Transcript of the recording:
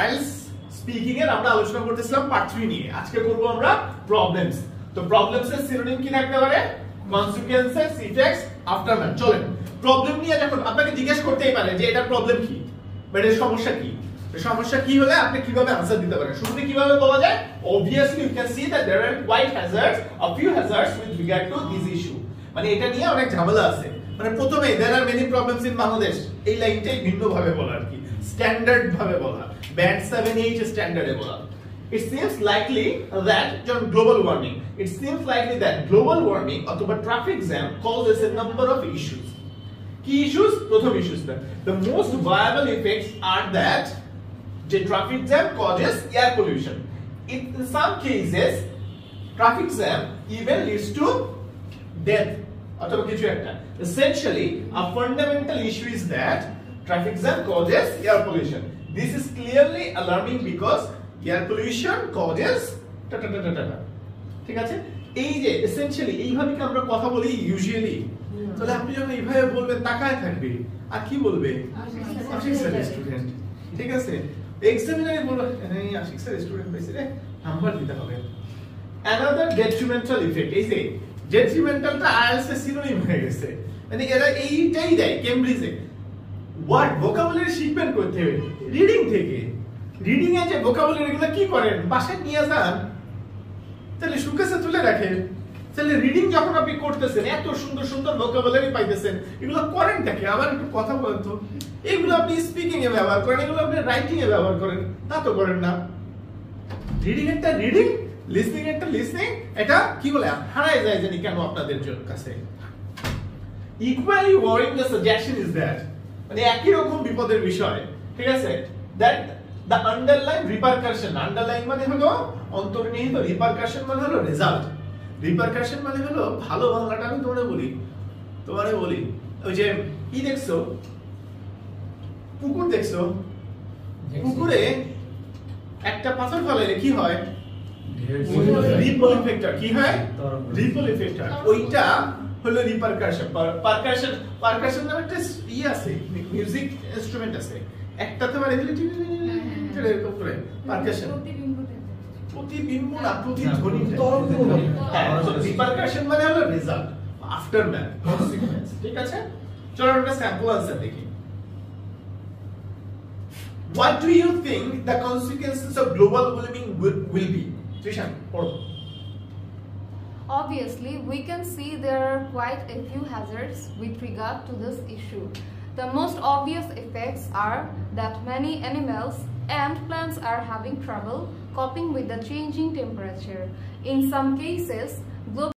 IELTS speaking এর আমরা আলোচনা করতেছিলাম পার্ট 3 নিয়ে। আজকে করব আমরা প্রবলেমস। তো প্রবলেমস এর সিনোনিম কি থাকতে পারে? Consequences, effects, aftermath. চলেন প্রবলেম নিয়ে যখন আপনাকে জিজ্ঞেস করতেই পারে যে এটা প্রবলেম কি বা এর সমস্যা কি, সমস্যা কি হলে আপনি কিভাবে आंसर দিতে পারেন। শুরুতে কিভাবে বলা যায়? obviously you can see that there are quite hazards, a few hazards with regard to this issue। মানে এটা নিয়ে অনেক ঝামেলা আছে। মানে প্রথমে there are many problems in Bangladesh, এই লাইনটাই ভিন্ন ভাবে বলা আর কি, স্ট্যান্ডার্ড ভাবে বলা, ব্যান্ড 7-8 স্ট্যান্ডার্ডে বলা। It seems likely that global warming, it seems likely that global warming অথবা traffic jam causes a number of issues। কি issues? প্রথম ইস্যুসটা, the most viable effects are that the traffic jam causes air pollution. In some cases traffic jam even leads to death অথবা কিছু একটা। Essentially a fundamental issue is that traffic jam causes air pollution. This is clearly alarming because air pollution causes ঠিক আছে। এই যে essentially এইভাবে কি আমরা কথা বলি ইউজুয়ালি, তাহলে আপনি যখন এইভাবে বলবেন তাকায় থাকবে আর কি বলবে? আশিক স্যার স্টুডেন্ট, ঠিক আছে। এক্সামিনারে বলবে এই আশিক স্যার স্টুডেন্ট হইছে রে, নাম্বার দিতে হবে। another detrimental effect, এই যে detrimentalটা আইএলটিএস এর সিনোনিম হয়ে গেছে। মানে এরা এইটাই দেয় কেমব্রিজে। ওয়ার্ড ভোকাবুলারি শিখবেন করতে হবে রিডিং থেকে। রিডিং এ যে ভোকাবুলারি এগুলো কি করেন? বাসায় নিয়ে যান, তাহলে সুকেসে তুলে রাখেন। তাহলে রিডিং যখন আপনি করতেছেন এত সুন্দর সুন্দর ভোকাবুলারি পাইতেছেন, এগুলো করেনটা কি? আবার একটু কথা বলেন তো। এগুলো আপনি স্পিকিং এ ব্যবহার করেন, এগুলো আপনি রাইটিং এ ব্যবহার করেন, তা তো করেন না। রিডিং একটা রিডিং, লিসনিং একটা লিসনিং, এটা কি বলে হারায় যায় জানি কেন আপনাদের কাছে। Equally wiring the suggestion is that, মানে একই রকম বিপদের বিষয়, ঠিক আছে, that the underline repercussion, underline মানে হলো অন্তর্নিহিত, রিপারকাশন মানে হলো রেজাল্ট। রিপারকাশন মানে হলো ভালো বাংলাটা আমি তোমারে বলি ওই যে কি দেখছো, পুকুর দেখছো, পুকুরে একটা পাথর ফেলে কি হয়? Ripple effect. কি হয়? Ripple effect. ওইটা হলো রিপারকাশন। পারকাশন নামে একটা আছে, মিউজিক ইনস্ট্রুমেন্ট আছে, একটাতে মারে দিলে এরকম করে পারকাশন। প্রতিবিম্ব না, প্রতিধ্বনি। হ্যাঁ, রিপারকাশন মানে হলো রেজাল্ট, আফটারম্যাথ, কনসিকুয়েন্স, ঠিক আছে। চলো একটা স্যাম্পল আনসার দেখি। What do you think the consequences of global warming will be? Trishan, pardon. Obviously, we can see there are quite a few hazards with regard to this issue. The most obvious effects are that many animals and plants are having trouble coping with the changing temperature. In some cases, global